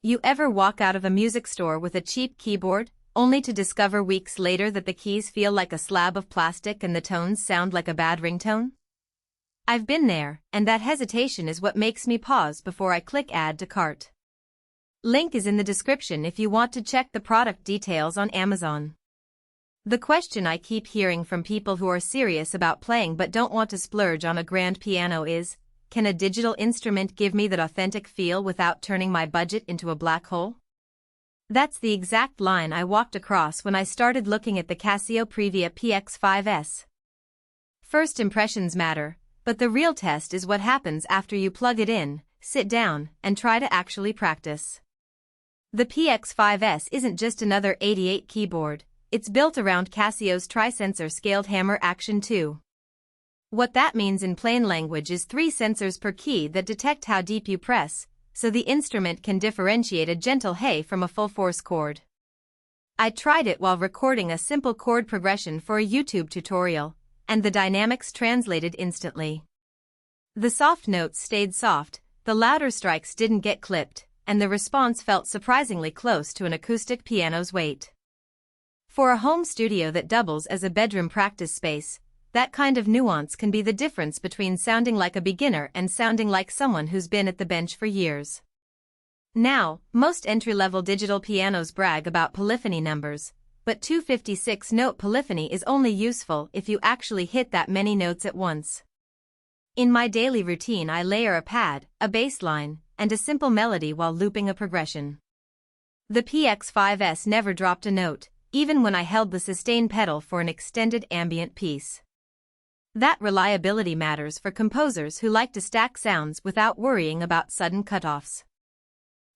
You ever walk out of a music store with a cheap keyboard, only to discover weeks later that the keys feel like a slab of plastic and the tones sound like a bad ringtone? I've been there, and that hesitation is what makes me pause before I click Add to Cart. Link is in the description if you want to check the product details on Amazon. The question I keep hearing from people who are serious about playing but don't want to splurge on a grand piano is, can a digital instrument give me that authentic feel without turning my budget into a black hole? That's the exact line I walked across when I started looking at the Casio Privia PX5S. First impressions matter, but the real test is what happens after you plug it in, sit down, and try to actually practice. The PX5S isn't just another 88 keyboard, it's built around Casio's tri-sensor scaled hammer action 2. What that means in plain language is 3 sensors per key that detect how deep you press, so the instrument can differentiate a gentle hey from a full-force chord. I tried it while recording a simple chord progression for a YouTube tutorial, and the dynamics translated instantly. The soft notes stayed soft, the louder strikes didn't get clipped, and the response felt surprisingly close to an acoustic piano's weight. For a home studio that doubles as a bedroom practice space, that kind of nuance can be the difference between sounding like a beginner and sounding like someone who's been at the bench for years. Now, most entry-level digital pianos brag about polyphony numbers, but 256-note polyphony is only useful if you actually hit that many notes at once. In my daily routine I layer a pad, a bass line, and a simple melody while looping a progression. The PX5S never dropped a note, even when I held the sustain pedal for an extended ambient piece. That reliability matters for composers who like to stack sounds without worrying about sudden cutoffs.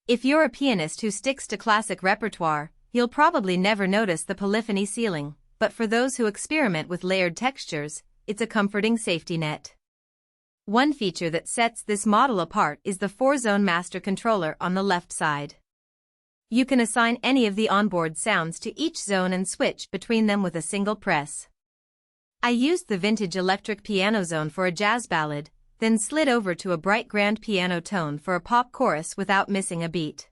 If you're a pianist who sticks to classic repertoire, you'll probably never notice the polyphony ceiling, but for those who experiment with layered textures, it's a comforting safety net. One feature that sets this model apart is the 4-zone master controller on the left side. You can assign any of the onboard sounds to each zone and switch between them with a single press. I used the vintage electric piano zone for a jazz ballad, then slid over to a bright grand piano tone for a pop chorus without missing a beat.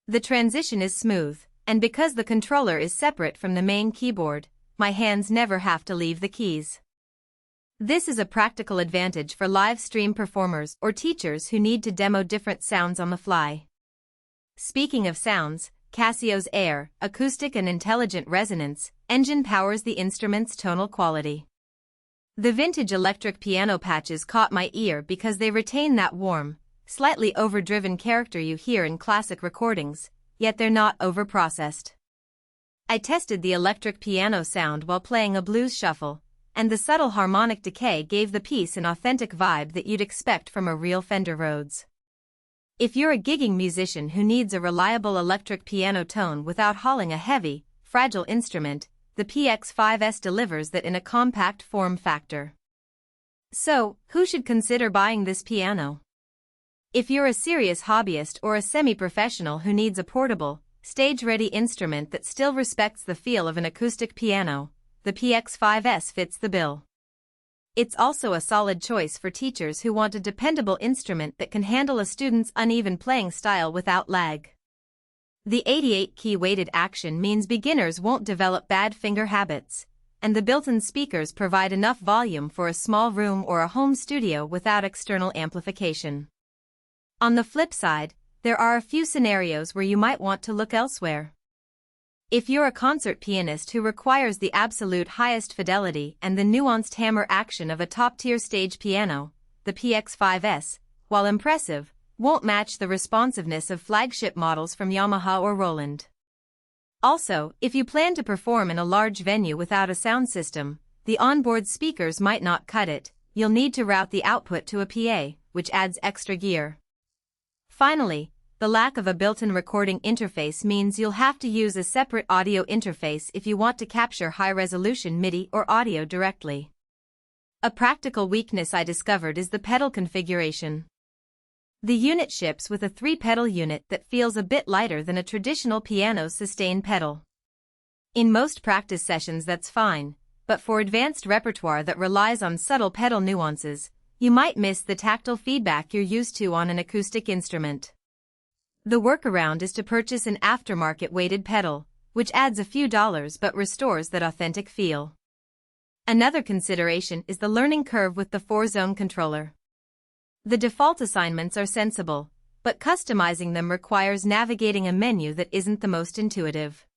The transition is smooth, and because the controller is separate from the main keyboard, my hands never have to leave the keys. This is a practical advantage for live stream performers or teachers who need to demo different sounds on the fly. Speaking of sounds, Casio's Air, acoustic and intelligent resonance, engine powers the instrument's tonal quality. The vintage electric piano patches caught my ear because they retain that warm, slightly overdriven character you hear in classic recordings, yet they're not overprocessed. I tested the electric piano sound while playing a blues shuffle, and the subtle harmonic decay gave the piece an authentic vibe that you'd expect from a real Fender Rhodes. If you're a gigging musician who needs a reliable electric piano tone without hauling a heavy, fragile instrument, the PX5S delivers that in a compact form factor. So, who should consider buying this piano? If you're a serious hobbyist or a semi-professional who needs a portable, stage-ready instrument that still respects the feel of an acoustic piano, the PX5S fits the bill. It's also a solid choice for teachers who want a dependable instrument that can handle a student's uneven playing style without lag. The 88-key weighted action means beginners won't develop bad finger habits, and the built-in speakers provide enough volume for a small room or a home studio without external amplification. On the flip side, there are a few scenarios where you might want to look elsewhere. If you're a concert pianist who requires the absolute highest fidelity and the nuanced hammer action of a top-tier stage piano, the PX5S, while impressive, won't match the responsiveness of flagship models from Yamaha or Roland. Also, if you plan to perform in a large venue without a sound system, the onboard speakers might not cut it. You'll need to route the output to a PA, which adds extra gear. Finally, the lack of a built-in recording interface means you'll have to use a separate audio interface if you want to capture high-resolution MIDI or audio directly. A practical weakness I discovered is the pedal configuration. The unit ships with a 3-pedal unit that feels a bit lighter than a traditional piano's sustain pedal. In most practice sessions that's fine, but for advanced repertoire that relies on subtle pedal nuances, you might miss the tactile feedback you're used to on an acoustic instrument. The workaround is to purchase an aftermarket weighted pedal, which adds a few dollars but restores that authentic feel. Another consideration is the learning curve with the 4-zone controller. The default assignments are sensible, but customizing them requires navigating a menu that isn't the most intuitive.